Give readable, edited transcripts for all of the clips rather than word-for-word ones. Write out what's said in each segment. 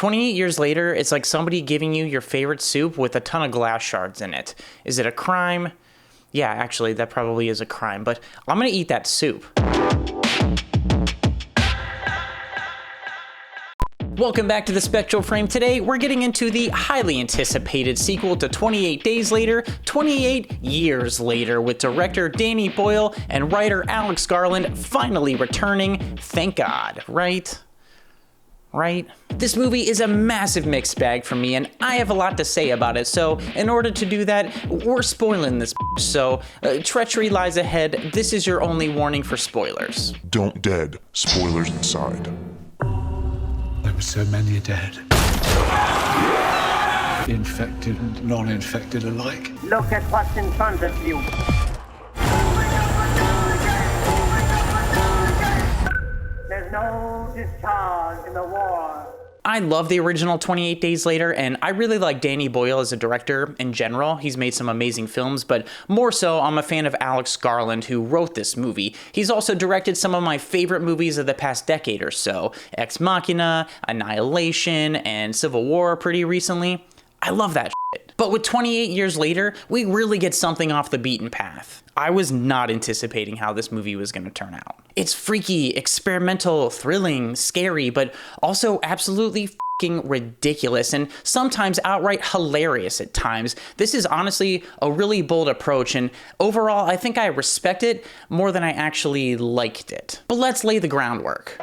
28 years later, it's like somebody giving you your favorite soup with a ton of glass shards in it. Is it a crime? Yeah, actually, that probably is a crime, but I'm gonna eat that soup. Welcome back to the Spectral Frame. Today, we're getting into the highly anticipated sequel to 28 Days Later, 28 Years Later, with director Danny Boyle and writer Alex Garland finally returning. Thank God, right? Right? This movie is a massive mixed bag for me, and I have a lot to say about it, so in order to do that, we're spoiling this. So, treachery lies ahead. This is your only warning for spoilers. Don't dead. Spoilers inside. There were so many dead. Infected and non-infected alike. Look at what's in front of you. There's no discharge in the war. I love the original 28 Days Later, and I really like Danny Boyle as a director in general. He's made some amazing films, but more so, I'm a fan of Alex Garland, who wrote this movie. He's also directed some of my favorite movies of the past decade or so, Ex Machina, Annihilation, and Civil War pretty recently. I love that shit. But with 28 Years Later, we really get something off the beaten path. I was not anticipating how this movie was going to turn out. It's freaky, experimental, thrilling, scary, but also absolutely fucking ridiculous and sometimes outright hilarious at times. This is honestly a really bold approach, and overall, I think I respect it more than I actually liked it. But let's lay the groundwork.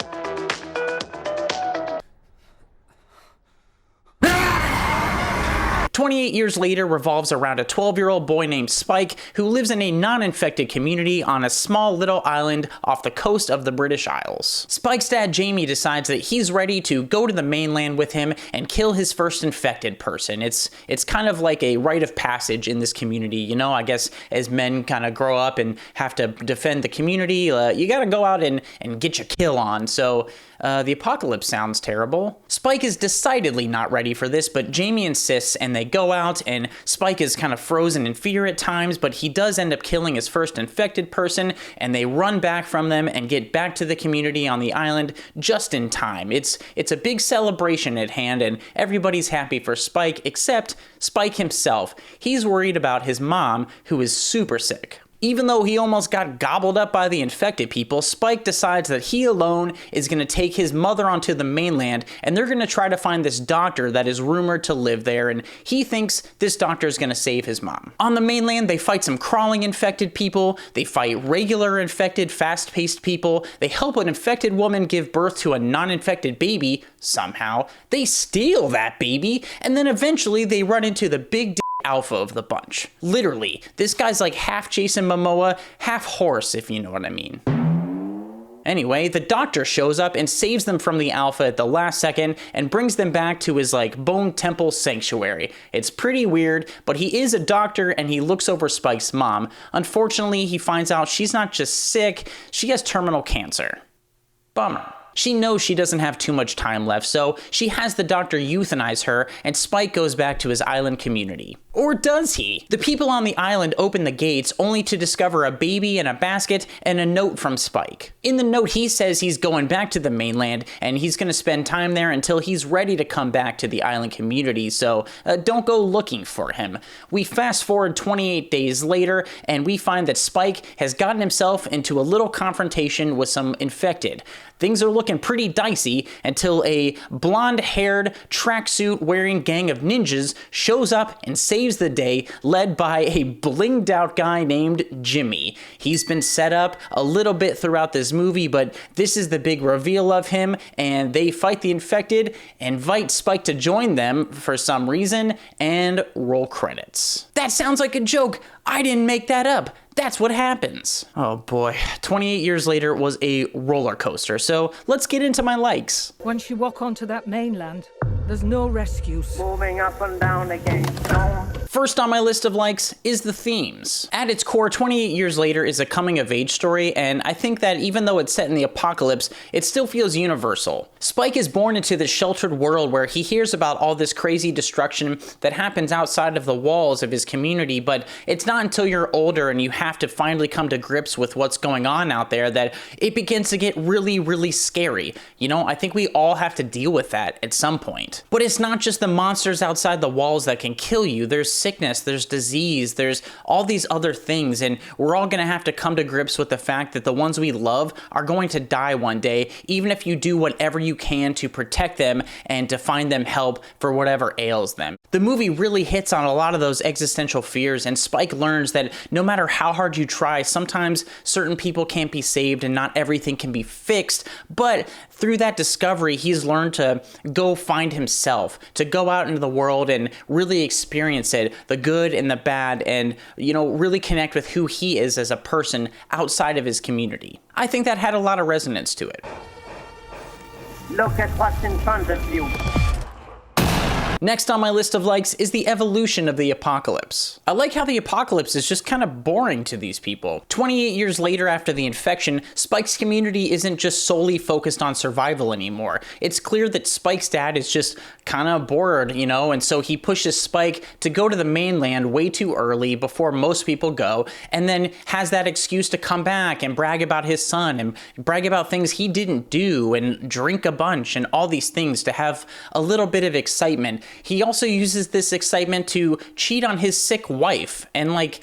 28 Years Later revolves around a 12-year-old boy named Spike who lives in a non-infected community on a small little island off the coast of the British Isles. Spike's dad Jamie decides that he's ready to go to the mainland with him and kill his first infected person. It's kind of like a rite of passage in this community, you know. I guess as men kind of grow up and have to defend the community, you gotta go out and get your kill on. So the apocalypse sounds terrible. Spike is decidedly not ready for this, but Jamie insists, and they go out, and Spike is kind of frozen in fear at times, but he does end up killing his first infected person, and they run back from them and get back to the community on the island just in time. It's a big celebration at hand, and everybody's happy for Spike, except Spike himself. He's worried about his mom, who is super sick. Even though he almost got gobbled up by the infected people, Spike decides that he alone is going to take his mother onto the mainland, and they're going to try to find this doctor that is rumored to live there, and he thinks this doctor is going to save his mom. On the mainland, they fight some crawling infected people, they fight regular infected, fast-paced people, they help an infected woman give birth to a non-infected baby, somehow, they steal that baby, and then eventually they run into the big alpha of the bunch. Literally, this guy's like half Jason Momoa, half horse, if you know what I mean. Anyway, the doctor shows up and saves them from the alpha at the last second and brings them back to his like bone temple sanctuary. It's pretty weird, but he is a doctor and he looks over Spike's mom. Unfortunately, he finds out she's not just sick, she has terminal cancer. Bummer. She knows she doesn't have too much time left, so she has the doctor euthanize her, and Spike goes back to his island community. Or does he? The people on the island open the gates only to discover a baby in a basket and a note from Spike. In the note, he says he's going back to the mainland and he's going to spend time there until he's ready to come back to the island community, so don't go looking for him. We fast forward 28 days later and we find that Spike has gotten himself into a little confrontation with some infected. Things are looking pretty dicey until a blonde-haired, tracksuit-wearing gang of ninjas shows up and saves the day, led by a blinged-out guy named Jimmy. He's been set up a little bit throughout this movie, but this is the big reveal of him, and they fight the infected, invite Spike to join them for some reason, and roll credits. That sounds like a joke. I didn't make that up. That's what happens. Oh boy, 28 Years Later was a roller coaster, so let's get into my likes. Once you walk onto that mainland, there's no rescues. Moving up and down again. Don't First on my list of likes is the themes. At its core, 28 Years Later is a coming-of-age story, and I think that even though it's set in the apocalypse, it still feels universal. Spike is born into this sheltered world where he hears about all this crazy destruction that happens outside of the walls of his community, but it's not until you're older and you have to finally come to grips with what's going on out there that it begins to get really, really scary. You know, I think we all have to deal with that at some point. But it's not just the monsters outside the walls that can kill you. There's sickness, there's disease, there's all these other things, and we're all gonna have to come to grips with the fact that the ones we love are going to die one day, even if you do whatever you can to protect them and to find them help for whatever ails them. The movie really hits on a lot of those existential fears, and Spike learns that no matter how hard you try, sometimes certain people can't be saved and not everything can be fixed, but through that discovery, he's learned to go find himself, to go out into the world and really experience it, the good and the bad, and, you know, really connect with who he is as a person outside of his community. I think that had a lot of resonance to it. Look at what's in front of you. Next on my list of likes is the evolution of the apocalypse. I like how the apocalypse is just kind of boring to these people. 28 years later after the infection, Spike's community isn't just solely focused on survival anymore. It's clear that Spike's dad is just kind of bored, you know, and so he pushes Spike to go to the mainland way too early before most people go, and then has that excuse to come back and brag about his son and brag about things he didn't do and drink a bunch and all these things to have a little bit of excitement. He also uses this excitement to cheat on his sick wife, and like,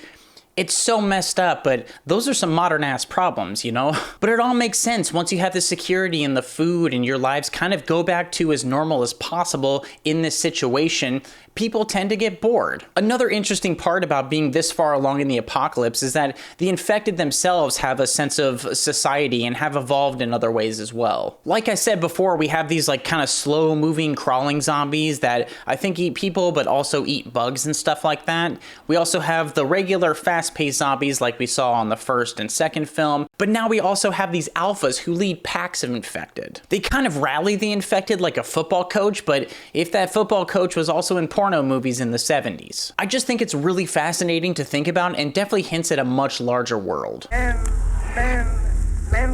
it's so messed up, but those are some modern ass problems, you know? But it all makes sense once you have the security and the food and your lives kind of go back to as normal as possible in this situation. People tend to get bored. Another interesting part about being this far along in the apocalypse is that the infected themselves have a sense of society and have evolved in other ways as well. Like I said before, we have these like kind of slow moving crawling zombies that I think eat people but also eat bugs and stuff like that. We also have the regular fast-paced zombies like we saw on the first and second film, but now we also have these alphas who lead packs of infected. They kind of rally the infected like a football coach, but if that football coach was also in porno movies in the 70s. I just think it's really fascinating to think about and definitely hints at a much larger world. Men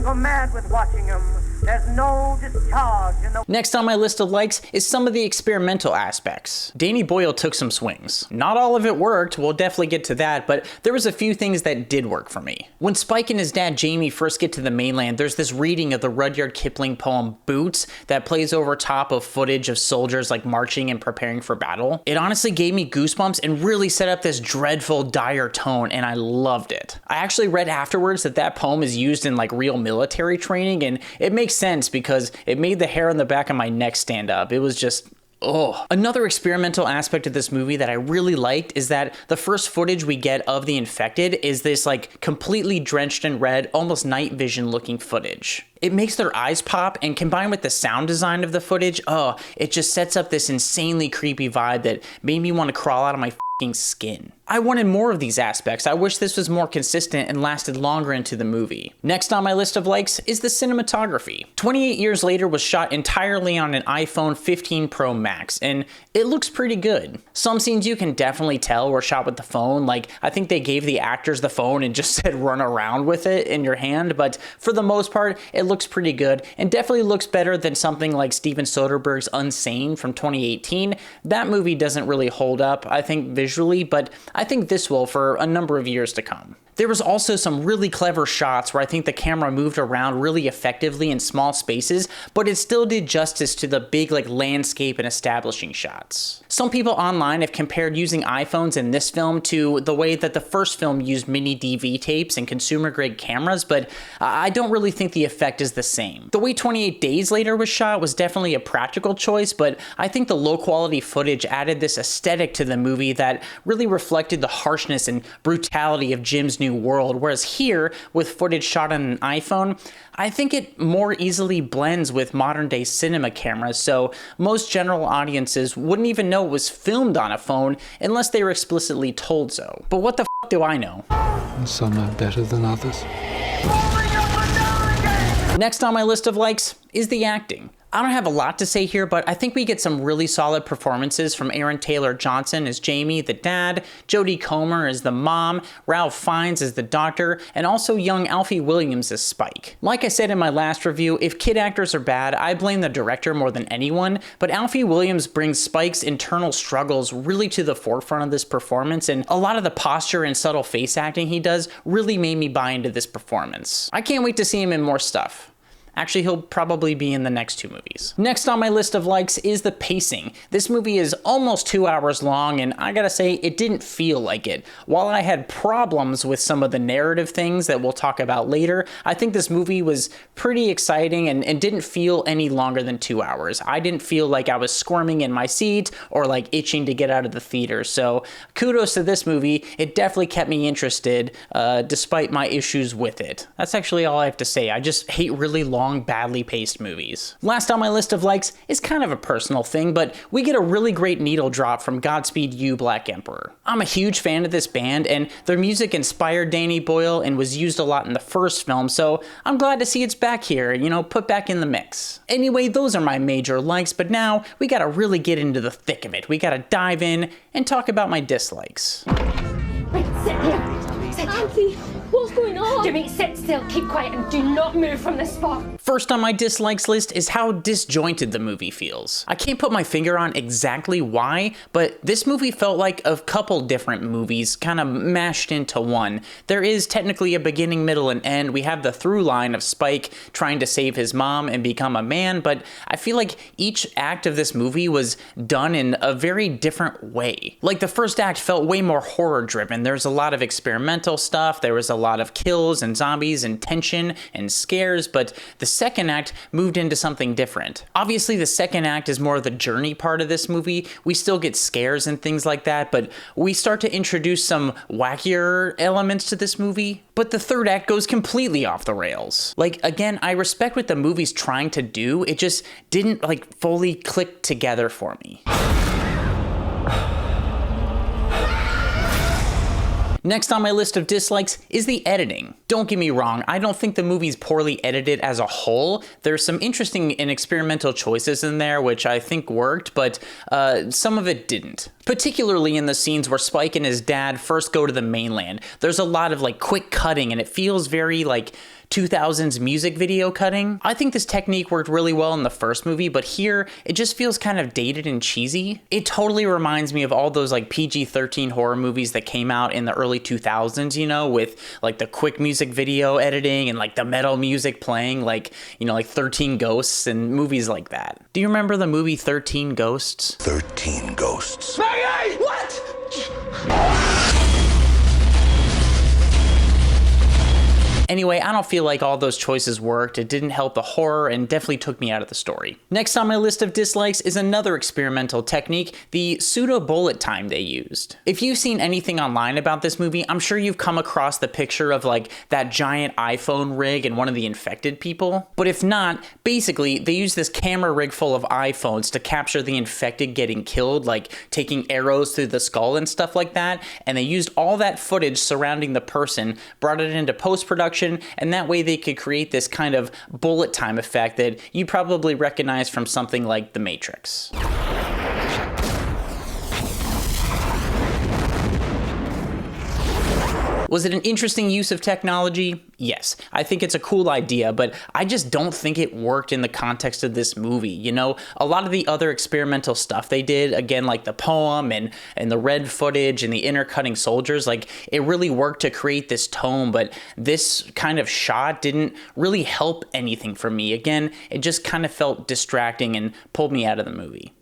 go mad with watching them. There's no discharge in the... Next on my list of likes is some of the experimental aspects. Danny Boyle took some swings. Not all of it worked, we'll definitely get to that, but there was a few things that did work for me. When Spike and his dad Jamie first get to the mainland, there's this reading of the Rudyard Kipling poem Boots that plays over top of footage of soldiers like marching and preparing for battle. It honestly gave me goosebumps and really set up this dreadful, dire tone, and I loved it. I actually read afterwards that that poem is used in like real military training, and it makes sense because it made the hair on the back of my neck stand up. It was just... oh. Another experimental aspect of this movie that I really liked is that the first footage we get of the infected is this like completely drenched in red, almost night vision looking footage. It makes their eyes pop, and combined with the sound design of the footage, oh, it just sets up this insanely creepy vibe that made me want to crawl out of my f***ing skin. I wanted more of these aspects. I wish this was more consistent and lasted longer into the movie. Next on my list of likes is the cinematography. 28 Years Later was shot entirely on an iPhone 15 Pro Max, and it looks pretty good. Some scenes you can definitely tell were shot with the phone, like I think they gave the actors the phone and just said run around with it in your hand, but for the most part, it looks pretty good, and definitely looks better than something like Steven Soderbergh's Unsane from 2018. That movie doesn't really hold up, I think, visually, but I think this will for a number of years to come. There was also some really clever shots where I think the camera moved around really effectively in small spaces, but it still did justice to the big like landscape and establishing shots. Some people online have compared using iPhones in this film to the way that the first film used mini DV tapes and consumer grade cameras, but I don't really think the effect is the same. The way 28 Days Later was shot was definitely a practical choice, but I think the low quality footage added this aesthetic to the movie that really reflected the harshness and brutality of Jim's new world, whereas here, with footage shot on an iPhone, I think it more easily blends with modern day cinema cameras, so most general audiences wouldn't even know it was filmed on a phone unless they were explicitly told so. But what the f do I know? And some are better than others. Next on my list of likes is the acting. I don't have a lot to say here, but I think we get some really solid performances from Aaron Taylor Johnson as Jamie, the dad, Jodie Comer as the mom, Ralph Fiennes as the doctor, and also young Alfie Williams as Spike. Like I said in my last review, if kid actors are bad, I blame the director more than anyone, but Alfie Williams brings Spike's internal struggles really to the forefront of this performance, and a lot of the posture and subtle face acting he does really made me buy into this performance. I can't wait to see him in more stuff. Actually, he'll probably be in the next 2 movies. Next on my list of likes is the pacing. This movie is almost 2 hours long, and I gotta say, it didn't feel like it. While I had problems with some of the narrative things that we'll talk about later, I think this movie was pretty exciting and didn't feel any longer than 2 hours. I didn't feel like I was squirming in my seat or like itching to get out of the theater. So kudos to this movie. It definitely kept me interested, despite my issues with it. That's actually all I have to say. I just hate really long, badly paced movies. Last on my list of likes is kind of a personal thing, but we get a really great needle drop from Godspeed You, Black Emperor. I'm a huge fan of this band, and their music inspired Danny Boyle and was used a lot in the first film, so I'm glad to see it's back here, put back in the mix. Anyway, those are my major likes, but now we gotta really get into the thick of it. We gotta dive in and talk about my dislikes. Wait, sit here. Sit here. Auntie, what's going on? Jimmy, sit still, keep quiet, and do not move from this spot. First on my dislikes list is how disjointed the movie feels. I can't put my finger on exactly why, but this movie felt like a couple different movies kind of mashed into one. There is technically a beginning, middle, and end. We have the through line of Spike trying to save his mom and become a man, but I feel like each act of this movie was done in a very different way. Like the first act felt way more horror driven. There's a lot of experimental stuff. There was a lot of kills and zombies and tension and scares, but the second act moved into something different. Obviously, the second act is more of the journey part of this movie. We still get scares and things like that, but we start to introduce some wackier elements to this movie. But the third act goes completely off the rails. Like, again, I respect what the movie's trying to do. It just didn't, fully click together for me. Next on my list of dislikes is the editing. Don't get me wrong, I don't think the movie's poorly edited as a whole. There's some interesting and experimental choices in there which I think worked, but some of it didn't. Particularly in the scenes where Spike and his dad first go to the mainland. There's a lot of quick cutting and it feels very 2000s music video cutting. I think this technique worked really well in the first movie, but here it just feels kind of dated and cheesy. It totally reminds me of all those PG-13 horror movies that came out in the early 2000s, with the quick music video editing and the metal music playing, 13 Ghosts and movies like that. Do you remember the movie 13 Ghosts? 13 ghosts. Maggie! What? Anyway, I don't feel like all those choices worked. It didn't help the horror and definitely took me out of the story. Next on my list of dislikes is another experimental technique, the pseudo bullet time they used. If you've seen anything online about this movie, I'm sure you've come across the picture of that giant iPhone rig and one of the infected people. But if not, basically they use this camera rig full of iPhones to capture the infected getting killed, taking arrows through the skull and stuff like that. And they used all that footage surrounding the person, brought it into post-production, and that way they could create this kind of bullet time effect that you probably recognize from something like The Matrix. Was it an interesting use of technology? Yes, I think it's a cool idea, but I just don't think it worked in the context of this movie. A lot of the other experimental stuff they did, again, the poem and the red footage and the intercutting soldiers, it really worked to create this tone, but this kind of shot didn't really help anything for me. Again, it just kind of felt distracting and pulled me out of the movie.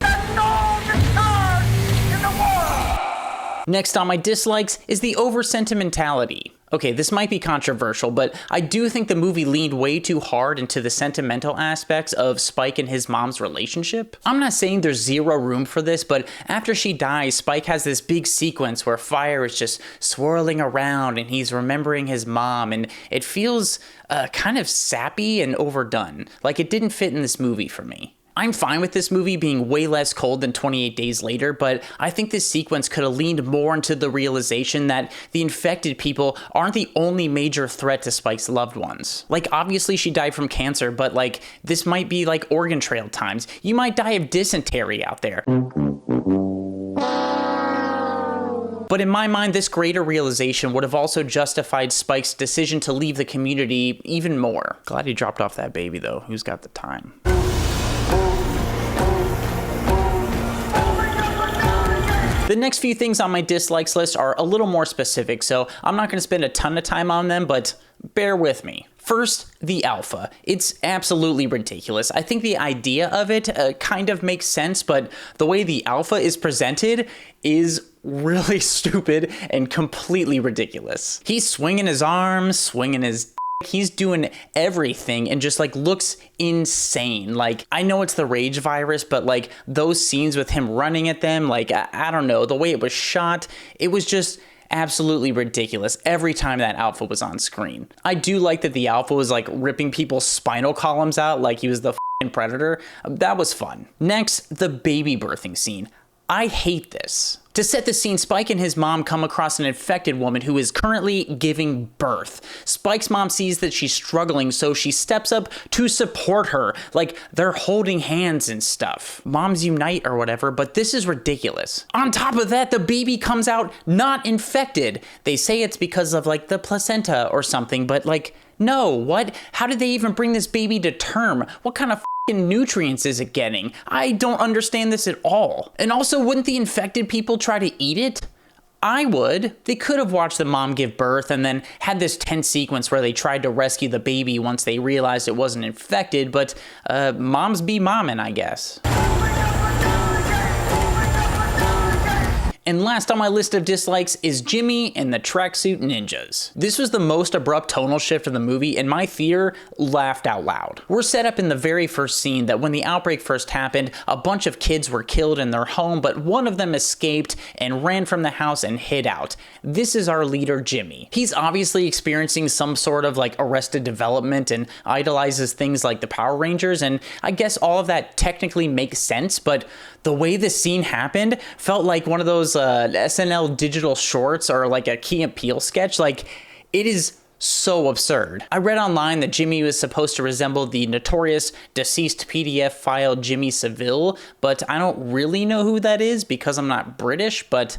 Next on my dislikes is the over-sentimentality. Okay, this might be controversial, but I do think the movie leaned way too hard into the sentimental aspects of Spike and his mom's relationship. I'm not saying there's zero room for this, but after she dies, Spike has this big sequence where fire is just swirling around and he's remembering his mom, and it feels kind of sappy and overdone. It didn't fit in this movie for me. I'm fine with this movie being way less cold than 28 Days Later, but I think this sequence could have leaned more into the realization that the infected people aren't the only major threat to Spike's loved ones. Like, obviously she died from cancer, but like, this might be like Oregon Trail times. You might die of dysentery out there. But in my mind, this greater realization would have also justified Spike's decision to leave the community even more. Glad he dropped off that baby though. Who's got the time? The next few things on my dislikes list are a little more specific, so I'm not going to spend a ton of time on them, but bear with me. First, the alpha. It's absolutely ridiculous. I think the idea of it kind of makes sense, but the way the alpha is presented is really stupid and completely ridiculous. He's swinging his arms, swinging his he's doing everything and just like looks insane. Like, I know it's the rage virus, but like those scenes with him running at them, like, I don't know, the way it was shot, it was just absolutely ridiculous every time that alpha was on screen. I do like that the alpha was like ripping people's spinal columns out like he was the Predator. That was fun. Next, the baby birthing scene. I hate this. To set the scene, Spike and his mom come across an infected woman who is currently giving birth. Spike's mom sees that she's struggling, so she steps up to support her. Like, they're holding hands and stuff. Moms unite or whatever, but this is ridiculous. On top of that, the baby comes out not infected. They say it's because of like the placenta or something, but like, no, what? How did they even bring this baby to term? What kind of nutrients is it getting? I don't understand this at all. And also, wouldn't the infected people try to eat it? I would. They could have watched the mom give birth and then had this tense sequence where they tried to rescue the baby once they realized it wasn't infected, but moms be mommin', I guess. And last on my list of dislikes is Jimmy and the tracksuit ninjas. This was the most abrupt tonal shift of the movie, and my theater laughed out loud. We're set up in the very first scene that when the outbreak first happened, a bunch of kids were killed in their home, but one of them escaped and ran from the house and hid out. This is our leader, Jimmy. He's obviously experiencing some sort of like arrested development and idolizes things like the Power Rangers, and I guess all of that technically makes sense, but the way this scene happened felt like one of those SNL digital shorts or like a Key and Peele sketch. Like, it is so absurd. I read online that Jimmy was supposed to resemble the notorious deceased PDF file Jimmy Savile, but I don't really know who that is because I'm not British, but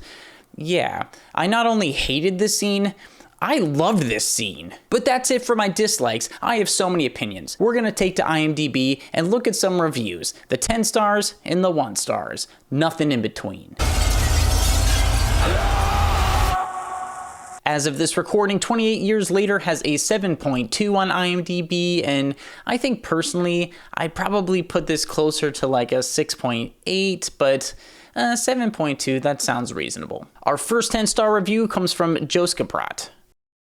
yeah. I not only hated this scene, I loved this scene. But that's it for my dislikes. I have so many opinions. We're gonna take to IMDb and look at some reviews. The 10 stars and the 1 stars. Nothing in between. As of this recording, 28 years later has a 7.2 on IMDb, and I think personally, I'd probably put this closer to like a 6.8, but 7.2, that sounds reasonable. Our first 10-star review comes from Joska Prat.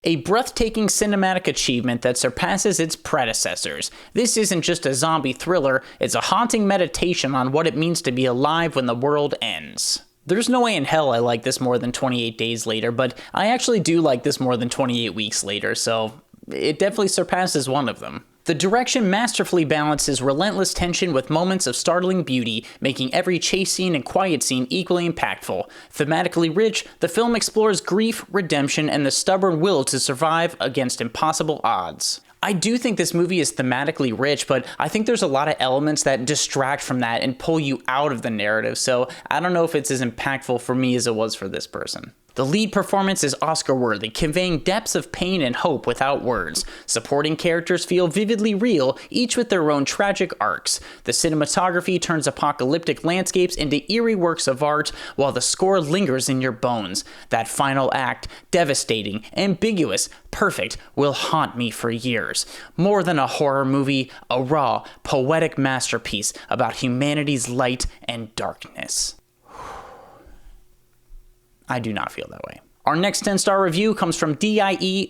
A breathtaking cinematic achievement that surpasses its predecessors. This isn't just a zombie thriller, it's a haunting meditation on what it means to be alive when the world ends. There's no way in hell I like this more than 28 Days Later, but I actually do like this more than 28 Weeks Later, so it definitely surpasses one of them. The direction masterfully balances relentless tension with moments of startling beauty, making every chase scene and quiet scene equally impactful. Thematically rich, the film explores grief, redemption, and the stubborn will to survive against impossible odds. I do think this movie is thematically rich, but I think there's a lot of elements that distract from that and pull you out of the narrative, so I don't know if it's as impactful for me as it was for this person. The lead performance is Oscar-worthy, conveying depths of pain and hope without words. Supporting characters feel vividly real, each with their own tragic arcs. The cinematography turns apocalyptic landscapes into eerie works of art, while the score lingers in your bones. That final act, devastating, ambiguous, perfect, will haunt me for years. More than a horror movie, a raw, poetic masterpiece about humanity's light and darkness. I do not feel that way. Our next 10-star review comes from DIEGOXDGT.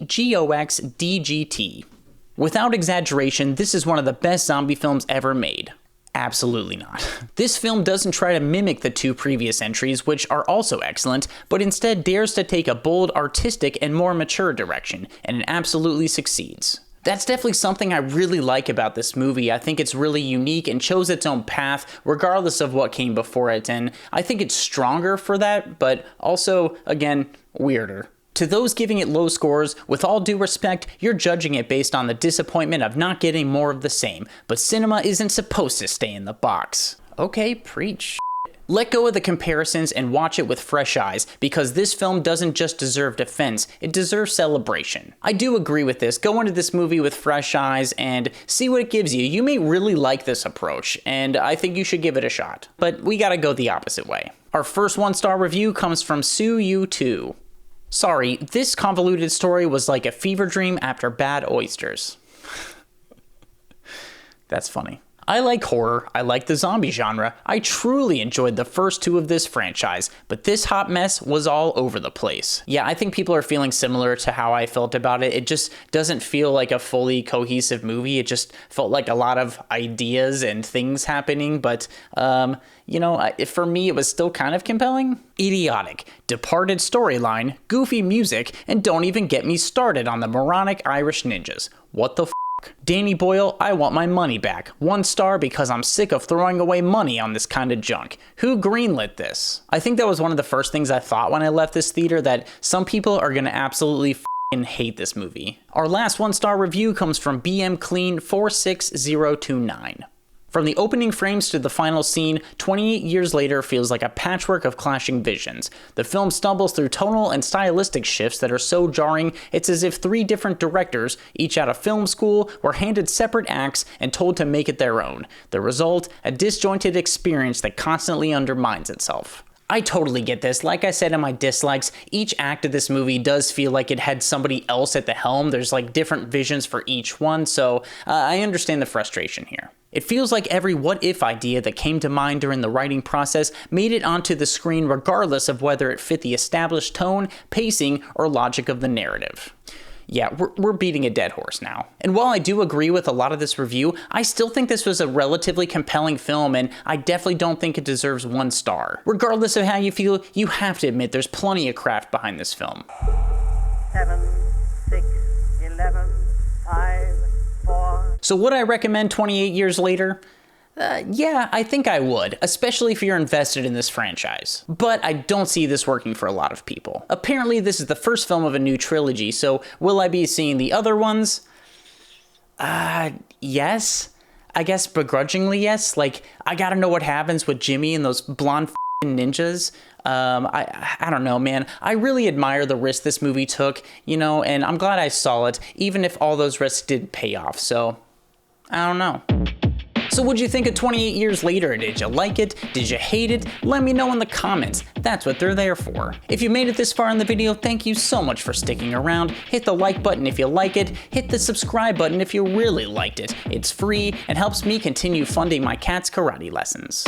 Without exaggeration, this is one of the best zombie films ever made. Absolutely not. This film doesn't try to mimic the 2 previous entries, which are also excellent, but instead dares to take a bold, artistic, and more mature direction, and it absolutely succeeds. That's definitely something I really like about this movie. I think it's really unique and chose its own path regardless of what came before it, and I think it's stronger for that, but also, again, weirder. To those giving it low scores, with all due respect, you're judging it based on the disappointment of not getting more of the same, but cinema isn't supposed to stay in the box. Okay, preach. Let go of the comparisons and watch it with fresh eyes, because this film doesn't just deserve defense, it deserves celebration. I do agree with this. Go into this movie with fresh eyes and see what it gives you. You may really like this approach, and I think you should give it a shot. But we gotta go the opposite way. Our first 1-star review comes from Sue You2. Sorry, this convoluted story was like a fever dream after bad oysters. That's funny. I like horror, I like the zombie genre, I truly enjoyed the first 2 of this franchise, but this hot mess was all over the place. Yeah, I think people are feeling similar to how I felt about it. It just doesn't feel like a fully cohesive movie. It just felt like a lot of ideas and things happening, but you know, for me, it was still kind of compelling. Idiotic, departed storyline, goofy music, and don't even get me started on the moronic Irish ninjas. What the f***? Danny Boyle, I want my money back. 1 star because I'm sick of throwing away money on this kind of junk. Who greenlit this? I think that was one of the first things I thought when I left this theater, that some people are gonna absolutely f***ing hate this movie. Our last 1-star review comes from BM Clean 46029. From the opening frames to the final scene, 28 years later feels like a patchwork of clashing visions. The film stumbles through tonal and stylistic shifts that are so jarring, it's as if 3 different directors, each out of film school, were handed separate acts and told to make it their own. The result, a disjointed experience that constantly undermines itself. I totally get this. Like I said in my dislikes, each act of this movie does feel like it had somebody else at the helm. There's like different visions for each one, so I understand the frustration here. It feels like every what-if idea that came to mind during the writing process made it onto the screen regardless of whether it fit the established tone, pacing, or logic of the narrative. Yeah, we're beating a dead horse now. And while I do agree with a lot of this review, I still think this was a relatively compelling film, and I definitely don't think it deserves 1 star. Regardless of how you feel, you have to admit there's plenty of craft behind this film. 7, 6, 11, 5, 4. So would I recommend 28 years later? Yeah, I think I would, especially if you're invested in this franchise. But I don't see this working for a lot of people. Apparently this is the first film of a new trilogy, so will I be seeing the other ones? Yes. I guess begrudgingly yes. Like, I gotta know what happens with Jimmy and those blonde f***ing ninjas. I don't know, man. I really admire the risk this movie took, you know, and I'm glad I saw it, even if all those risks didn't pay off, so I don't know. So what'd you think of 28 years later? Did you like it? Did you hate it? Let me know in the comments. That's what they're there for. If you made it this far in the video, thank you so much for sticking around. Hit the like button if you like it. Hit the subscribe button if you really liked it. It's free and helps me continue funding my cat's karate lessons.